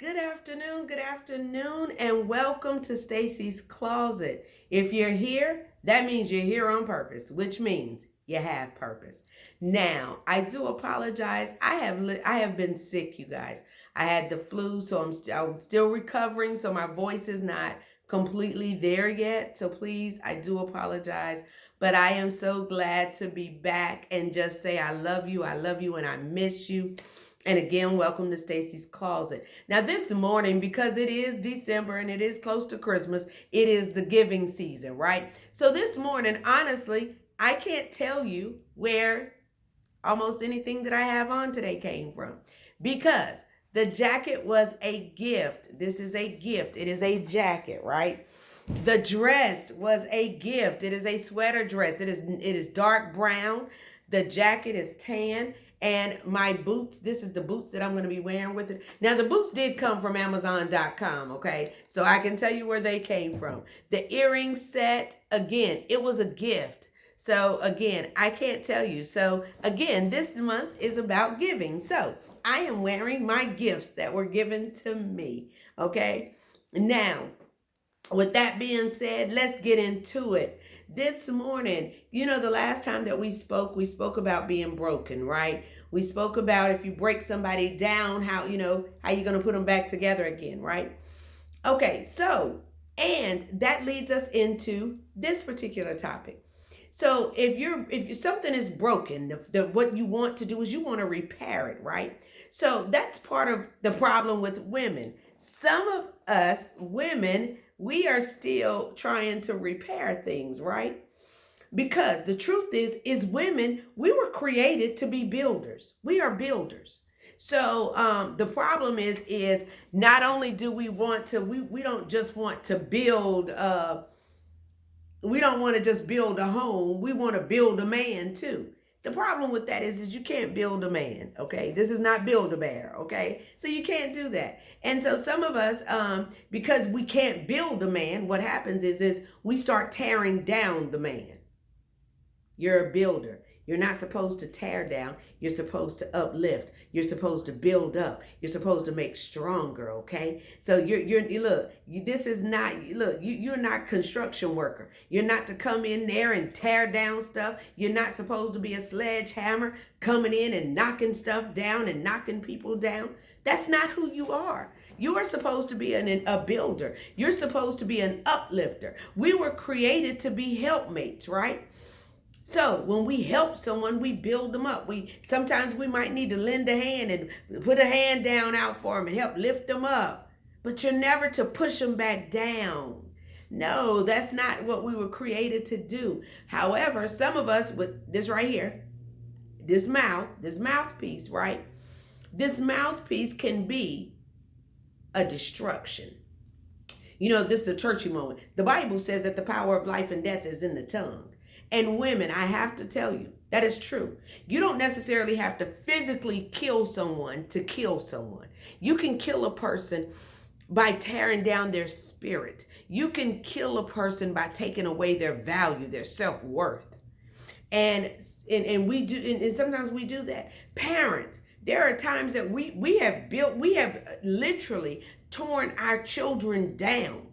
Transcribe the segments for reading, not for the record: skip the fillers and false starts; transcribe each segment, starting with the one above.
Good afternoon, and welcome to Stacy's Closet. If you're here, that means you're here on purpose, which means you have purpose. Now, I do apologize. I have been sick, you guys. I had the flu, so I'm still recovering, so my voice is not completely there yet. So please, I do apologize. But I am so glad to be back and just say I love you, and I miss you. And again, welcome to Stacy's Closet. Now, this morning, because it is December and it is close to Christmas, it is the giving season, right? So this morning, honestly, I can't tell you where almost anything that I have on today came from because the jacket was a gift. This is a gift. It is a jacket, right? The dress was a gift. It is a sweater dress. It is dark brown. The jacket is tan. And my boots, this is the boots that I'm going to be wearing with it. Now, the boots did come from Amazon.com, okay? So I can tell you where they came from. The earring set, again, it was a gift. So again, I can't tell you. So again, this month is about giving. So I am wearing my gifts that were given to me, okay? Now, with that being said, let's get into it. This morning, the last time that we spoke about being broken, right? We spoke about if you break somebody down, how you're going to put them back together again, right? Okay, so, and that leads us into this particular topic. So if something is broken, what you want to do is you want to repair it, right? So that's part of the problem with women. Some of us women, we are still trying to repair things, right? Because the truth is women, we were created to be builders. We are builders. So the problem is not only do we want to, we don't just want to build, we don't want to just build a home. We want to build a man too. The problem with that is you can't build a man, okay? This is not Build-A-Bear, okay? So you can't do that. And so some of us, because we can't build a man, what happens is we start tearing down the man. You're a builder. You're not supposed to tear down. You're supposed to uplift. You're supposed to build up. You're supposed to make stronger, okay? So this is not, you're not construction worker. You're not to come in there and tear down stuff. You're not supposed to be a sledgehammer coming in and knocking stuff down and knocking people down. That's not who you are. You are supposed to be a builder. You're supposed to be an uplifter. We were created to be helpmates, right? So when we help someone, we build them up. Sometimes we might need to lend a hand and put a hand down out for them and help lift them up. But you're never to push them back down. No, that's not what we were created to do. However, some of us with this right here, this mouthpiece, right? This mouthpiece can be a destruction. This is a churchy moment. The Bible says that the power of life and death is in the tongue. And women, I have to tell you, that is true. You don't necessarily have to physically kill someone to kill someone. You can kill a person by tearing down their spirit. You can kill a person by taking away their value, their self-worth. And we do, and sometimes we do that. Parents, there are times that we have literally torn our children down.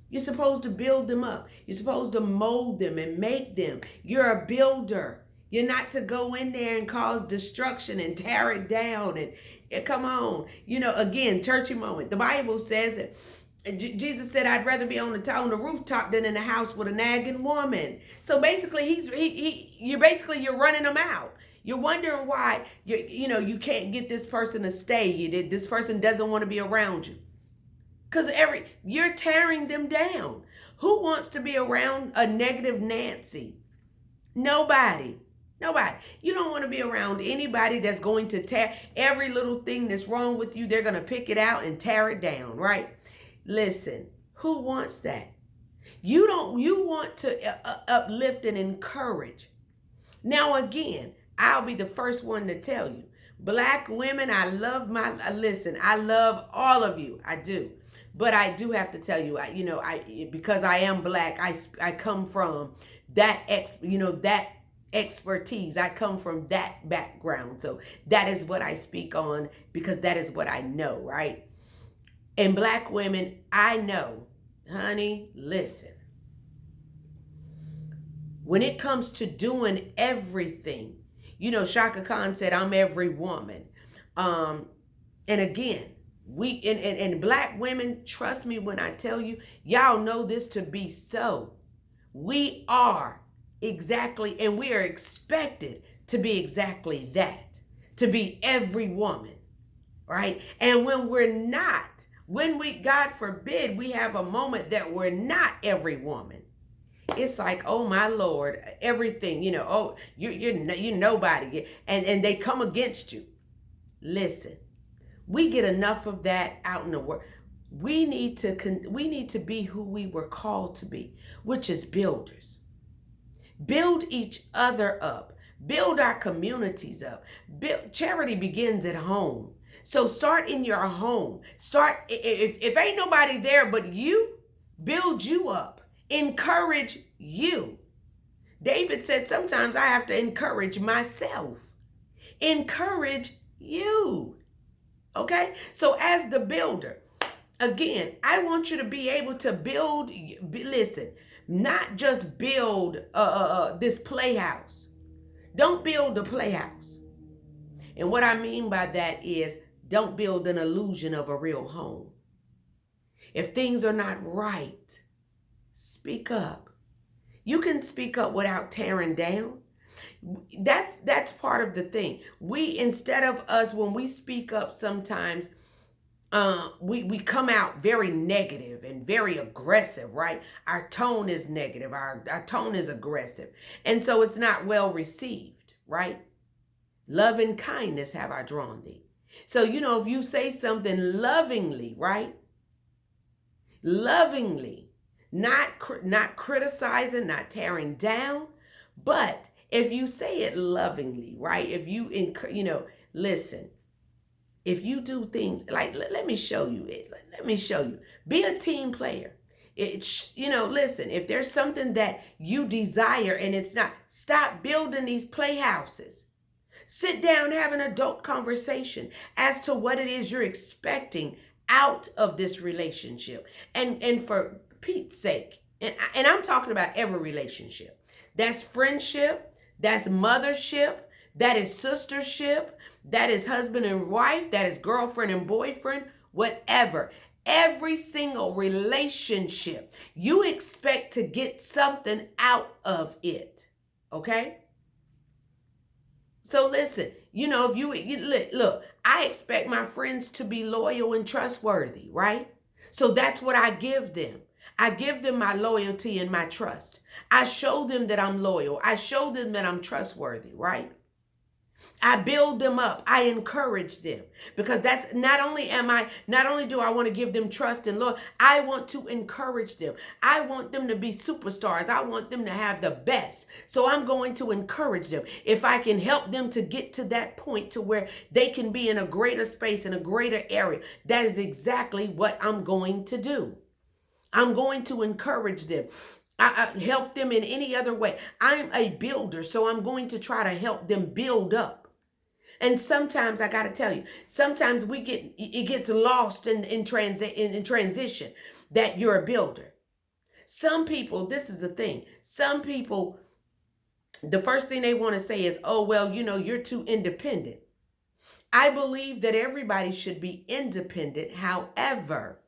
You're supposed to build them up. You're supposed to mold them and make them. You're a builder. You're not to go in there and cause destruction and tear it down. And come on. Again, churchy moment. The Bible says that Jesus said, I'd rather be on the rooftop than in the house with a nagging woman. So basically, you're running them out. You're wondering why you can't get this person to stay. This person doesn't want to be around you. Because you're tearing them down. Who wants to be around a negative Nancy? Nobody. You don't want to be around anybody that's going to tear every little thing that's wrong with you. They're going to pick it out and tear it down, right? Listen, who wants that? You want to uplift and encourage. Now, again, I'll be the first one to tell you. Black women, I love all of you. I do. But I do have to tell you, because I am Black, I come from that expertise. I come from that background. So that is what I speak on because that is what I know, right? And black women, I know, honey, listen. When it comes to doing everything, Shaka Khan said, I'm every woman. Um, and again, and black women, trust me when I tell you, y'all know this to be so. We are exactly, and we are expected to be exactly that, to be every woman, right? And when we're not, when we, God forbid, we have a moment that we're not every woman, it's like, oh my Lord, everything, oh, you're nobody, and they come against you. Listen, we get enough of that out in the world. We need to be who we were called to be, which is builders. Build each other up. Build our communities up. Charity begins at home. So start in your home. Start, if ain't nobody there but you, build you up. Encourage you. David said, sometimes I have to encourage myself. Encourage you. Okay? So as the builder, again, I want you to be able to build, listen, not just build this playhouse. Don't build a playhouse. And what I mean by that is, don't build an illusion of a real home. If things are not right, speak up. You can speak up without tearing down. That's part of the thing. We, instead of us, when we speak up, sometimes we come out very negative and very aggressive, right? Our tone is negative. Our tone is aggressive. And so it's not well received, right? Love and kindness have I drawn thee. So, if you say something lovingly, right? Lovingly, not criticizing, not tearing down, but if you say it lovingly, right? If you, listen, if you do things like, let me show you it. Let me show you. Be a team player. Listen, if there's something that you desire and it's not, stop building these playhouses. Sit down, have an adult conversation as to what it is you're expecting out of this relationship. And for Pete's sake, and I'm talking about every relationship. That's friendship, that's mothership, that is sistership, that is husband and wife, that is girlfriend and boyfriend, whatever. Every single relationship, you expect to get something out of it, okay? So listen, if you look, I expect my friends to be loyal and trustworthy, right? So that's what I give them. I give them my loyalty and my trust. I show them that I'm loyal. I show them that I'm trustworthy, right? I build them up. I encourage them, because that's not only do I want to give them trust and love, I want to encourage them. I want them to be superstars. I want them to have the best. So I'm going to encourage them. If I can help them to get to that point to where they can be in a greater space, in a greater area, that is exactly what I'm going to do. I'm going to encourage them. I help them in any other way. I'm a builder, so I'm going to try to help them build up. And sometimes I got to tell you, sometimes it gets lost in transition that you're a builder. Some people, this is the thing. Some people, the first thing they want to say is, oh, well, you're too independent. I believe that everybody should be independent. However,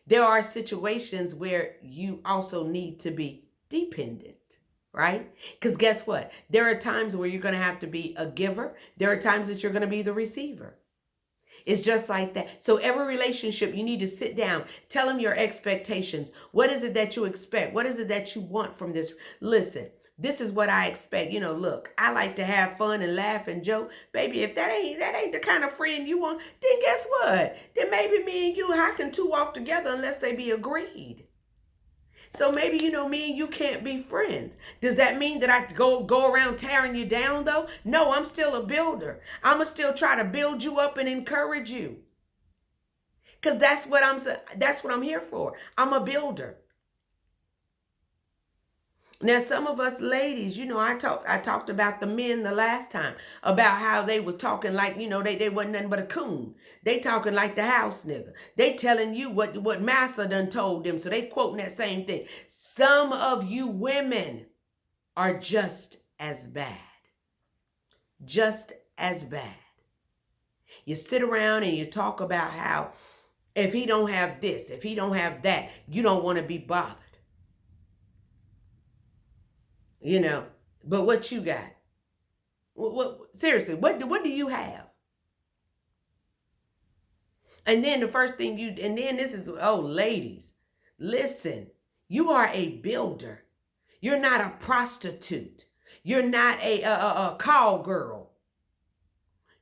there are situations where you also need to be dependent, right? Because guess what? There are times where you're going to have to be a giver. There are times that you're going to be the receiver. It's just like that. So every relationship, you need to sit down, tell them your expectations. What is it that you expect? What is it that you want from this? Listen, this is what I expect. Look, I like to have fun and laugh and joke. Baby, if that ain't the kind of friend you want, then guess what? Then maybe me and you, how can two walk together unless they be agreed? So maybe, me and you can't be friends. Does that mean that I go around tearing you down though? No, I'm still a builder. I'm going to still try to build you up and encourage you. Because that's what I'm here for. I'm a builder. Now, some of us ladies, I talked about the men the last time, about how they were talking like, they wasn't nothing but a coon. They talking like the house nigga. They telling you what Massa done told them. So they quoting that same thing. Some of you women are just as bad. Just as bad. You sit around and you talk about how if he don't have this, if he don't have that, you don't want to be bothered. But what you got? Seriously, what do you have? And then the first thing this is, ladies, listen, you are a builder. You're not a prostitute. You're not a call girl.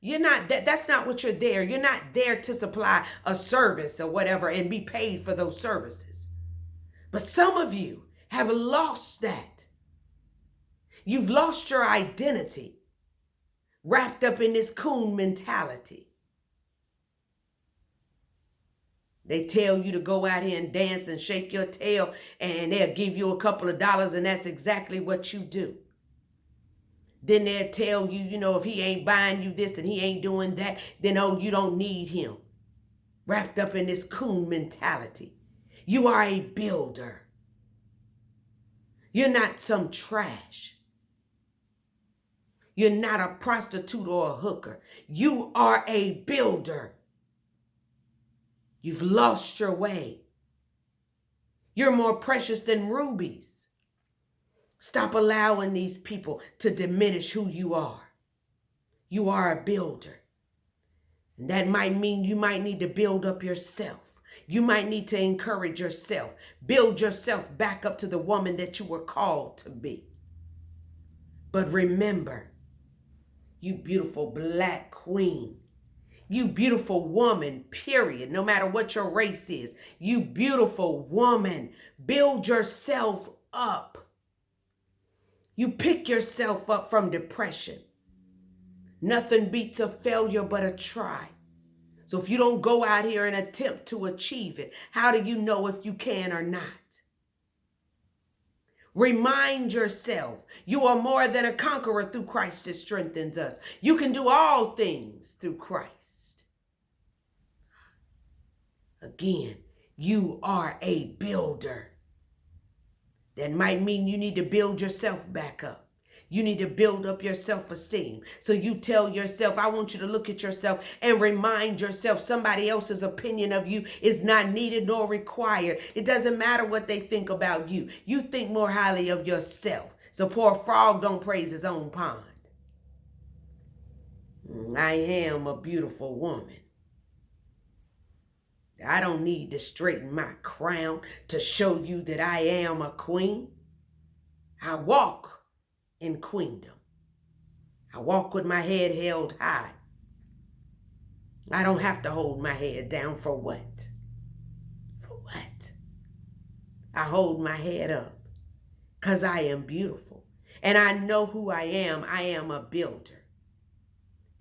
You're not that's not what you're there. You're not there to supply a service or whatever and be paid for those services. But some of you have lost that. You've lost your identity, wrapped up in this coon mentality. They tell you to go out here and dance and shake your tail, and they'll give you a couple of dollars, and that's exactly what you do. Then they'll tell you, if he ain't buying you this and he ain't doing that, then, you don't need him. Wrapped up in this coon mentality. You are a builder. You're not some trash. You're not a prostitute or a hooker. You are a builder. You've lost your way. You're more precious than rubies. Stop allowing these people to diminish who you are. You are a builder. And that might mean you might need to build up yourself. You might need to encourage yourself. Build yourself back up to the woman that you were called to be. But remember, you beautiful black queen, you beautiful woman, period, no matter what your race is, you beautiful woman, build yourself up. You pick yourself up from depression. Nothing beats a failure but a try. So if you don't go out here and attempt to achieve it, how do you know if you can or not? Remind yourself, you are more than a conqueror through Christ that strengthens us. You can do all things through Christ. Again, you are a builder. That might mean you need to build yourself back up. You need to build up your self-esteem. So you tell yourself, I want you to look at yourself and remind yourself somebody else's opinion of you is not needed nor required. It doesn't matter what they think about you. You think more highly of yourself. So poor frog don't praise his own pond. I am a beautiful woman. I don't need to straighten my crown to show you that I am a queen. I walk in queendom. I walk with my head held high. I don't have to hold my head down for what? For what? I hold my head up because I am beautiful. And I know who I am. I am a builder.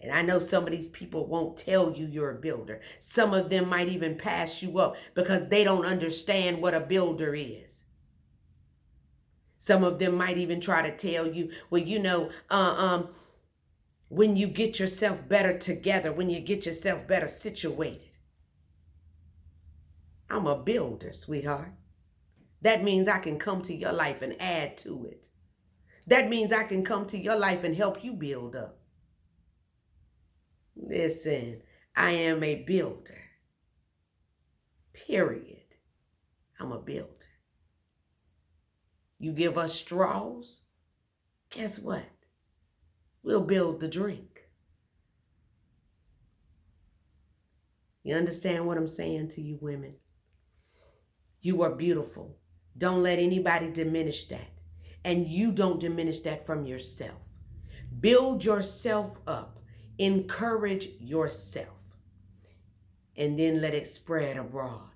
And I know some of these people won't tell you you're a builder. Some of them might even pass you up because they don't understand what a builder is. Some of them might even try to tell you, well, when you get yourself better together, when you get yourself better situated. I'm a builder, sweetheart. That means I can come to your life and add to it. That means I can come to your life and help you build up. Listen, I am a builder. Period. I'm a builder. You give us straws, guess what? We'll build the drink. You understand what I'm saying to you women? You are beautiful. Don't let anybody diminish that. And you don't diminish that from yourself. Build yourself up. Encourage yourself. And then let it spread abroad.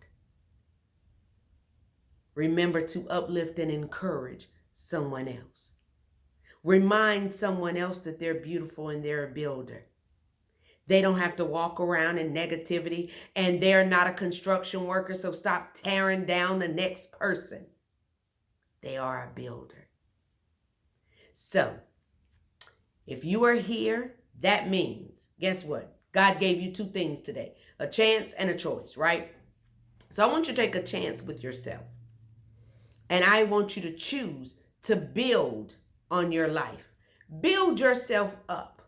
Remember to uplift and encourage someone else. Remind someone else that they're beautiful and they're a builder. They don't have to walk around in negativity, and they're not a construction worker, so stop tearing down the next person. They are a builder. So if you are here, that means, guess what? God gave you two things today, a chance and a choice, right? So I want you to take a chance with yourself. And I want you to choose to build on your life. Build yourself up.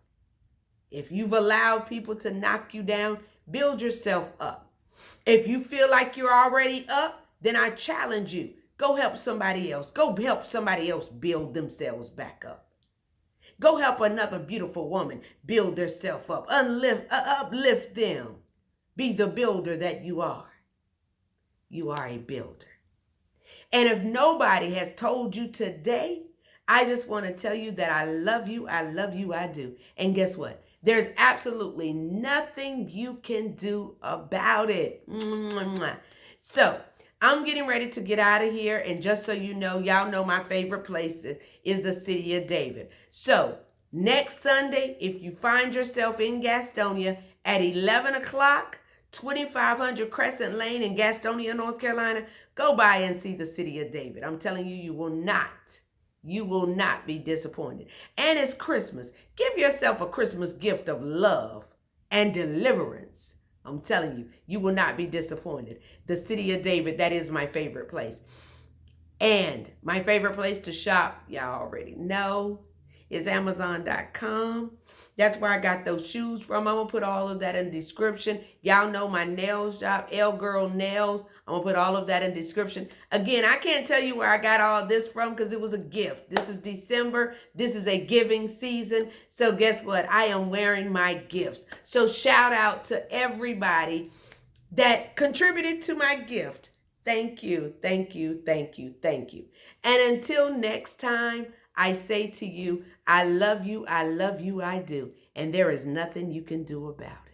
If you've allowed people to knock you down, build yourself up. If you feel like you're already up, then I challenge you. Go help somebody else. Go help somebody else build themselves back up. Go help another beautiful woman build herself up. Uplift them. Be the builder that you are. You are a builder. And if nobody has told you today, I just want to tell you that I love you, I do. And guess what? There's absolutely nothing you can do about it. So I'm getting ready to get out of here. And just so you know, y'all know my favorite place is the city of David. So next Sunday, if you find yourself in Gastonia at 11 o'clock, 2500 Crescent Lane in Gastonia, North Carolina, go by and see the city of David. I'm telling you, you will not be disappointed. And it's Christmas. Give yourself a Christmas gift of love and deliverance. I'm telling you, you will not be disappointed. The city of David, that is my favorite place. And my favorite place to shop, y'all already know, is Amazon.com. That's where I got those shoes from. I'm going to put all of that in the description. Y'all know my nails shop, lgirlznails. I'm going to put all of that in the description. Again, I can't tell you where I got all this from because it was a gift. This is December. This is a giving season. So guess what? I am wearing my gifts. So shout out to everybody that contributed to my gift. Thank you, thank you, thank you, thank you. And until next time, I say to you, I love you, I do. And there is nothing you can do about it.